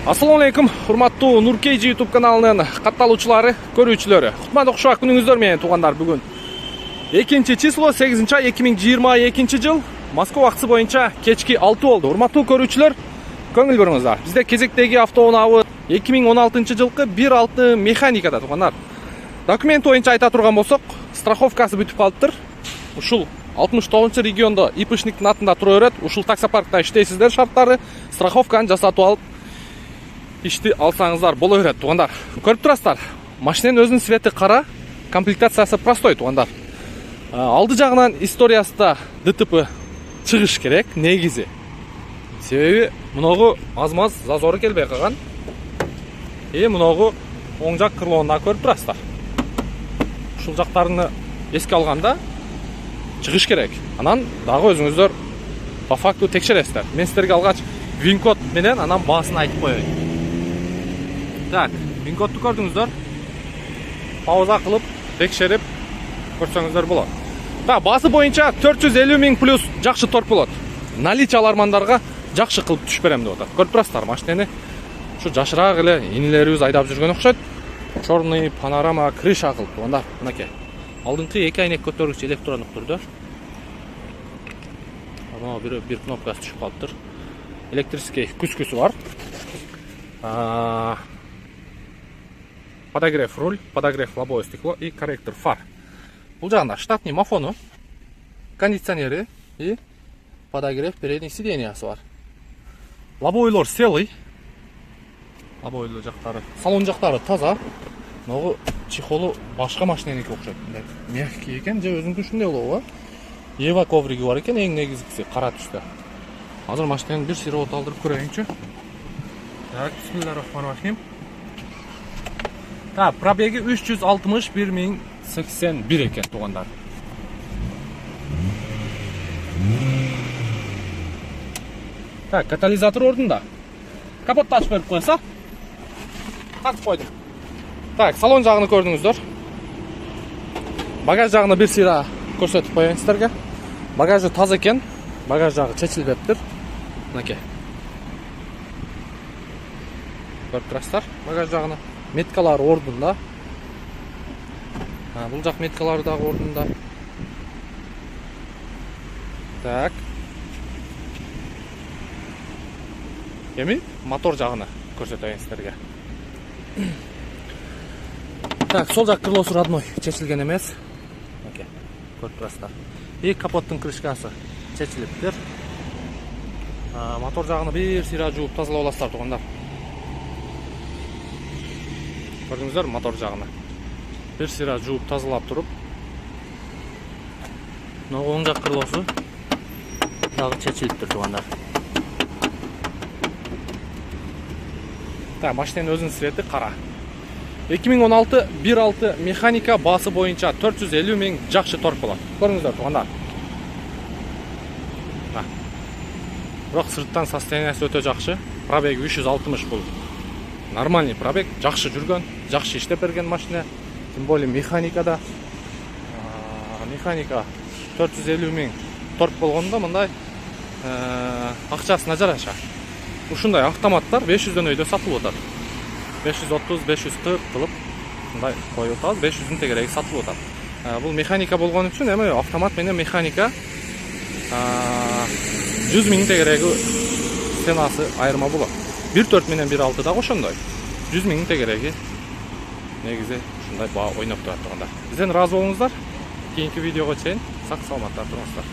Assalamu алейкум, урматтуу Нуркейджи YouTube каналынын катталуучулары, көрүүчүлөрү. Кутмандуу кушак күнүңүздөр менен туугандар. Бүгүн 2 число 8 ай 2022 жыл Москва убактысы боюнча кечки 6 болду. Урматтуу көрүүчүлөр, көңүл буруңуздар. Бизде кезектеги автоунаабы 2016 жылкы 1.6 механикада туугандар. Документ боюнча айта турган болсок, страховкасы бүтүп калыптыр. Ушул 69 региондо ИПшниктин атында тура берет. Ушул таксопаркта иштейсиздер, шарттары страховканы жасатып алып ишти алсаңыздар боло берет туугандар. Көрүп турасыздар, машиненин өзүнүн цвети кара, комплектациясы простой туугандар. Алды жагынан историясы да ДТП чыгыш керек негизи. Себеби муногу аз-маз зазору келбей калган. Муногу оң жак крылоонда көрүп турасыздар. Ушул жактарыны эске алганда чыгыш керек. Анан дагы өзүңүздөр по факту текшересиздер. Мен сиздерге алгач вин-код менен анан баасын айтып коеюн. Так, вин-кодду көрдүңүздөр. Пауза кылып, текшерип көрсөңүздөр болот. Так, баасы боюнча 450 000 плюс жакшы торг болот. Наличие алармандарга жакшы кылып түшүп берем деп атат. Көрүп турасыздар, машинени ушу жашыраак эле инилерибиз айдап жүргөн окшойт. Черный панорама крыша кылып туугандар. Мынакей. Алдыңкы 2 айнек көтөргүч электрондук түрдө. Анан бир кнопкасы түшүп калыптыр. Электрический күскүсү бар. Подогрев руль, подогрев лобовое стекло и корректор фар. Бул жагында штатный мафону, кондиционери и подогрев передних сидениясы бар. Лобовойлор целый. Лобовойлор жактары, салон жактары таза. Могу чехолу башка машиненики окшойт. Мягкий экен, же өзүнүкү ушундай болобу? Ева ковриги бар экен, эң негизгиси кара түстө. Азыр машинени бир сироот алдырып көрөйүнчү. Так, бисмиллахиррахманиррахим. Так, пробеги 361 081 экен туугандар. Так, катализатор ордунда. Капотты ачып берип коесо. Тартып койдум. Так, салон жагын көрдүңүздөр. Багаж жагын бир сыйра көрсөтүп коеюн сиздерге. Багажы таза экен. Багаж жагы чечилбептир. Мынакей. Көрүп турасыздар, багаж жагын. Меткалары ордунда. Бул жак меткалары дагы ордунда. Так. Эми мотор жагын көрсөтөйүн сиздерге. Так, сол жак крылосу родной, чечилген эмес. Мынакей. Көрүп турасыздар. И капоттун крышкасы чечилиптир. Мотор жагын бир сыйра жууп тазалап аласыздар туугандар. Көрдүңүздөр мотор жагын. Бир сыйра жууп тазалап туруп. Мына оң жак крылосу дагы чечилиптир туугандар. Так, машиненин өзүнүн цвети кара. 2016 1.6 механика, баасы боюнча 450 000 жакшы торг болот. Көрүңүздөр туугандар. Бирок сырттан состояниясы өтө жакшы. Пробеги 360 бул. Нормальный пробег, жакшы жүргөн, жакшы иштеп берген машина. Тем более механикада. Механика 450 000 торг болгондо мындай акчасына жараша. Ушундай автоматтар 500 өйдө сатылып атат. 530, 540 кылып мындай коюп атабыз, 500-дүн тегереги сатылып атат. Бул механика болгон үчүн эми автомат менен механика 100 000 тегереги ценасы айырма болот. 1.4 менен 1.6 да ошондой. 100 000 тегереги негизи ушундай баа ойноп турат турганда. Бизден ыраазы болуңуздар. Кийинки видеого чейин сак саламатта туруңуздар.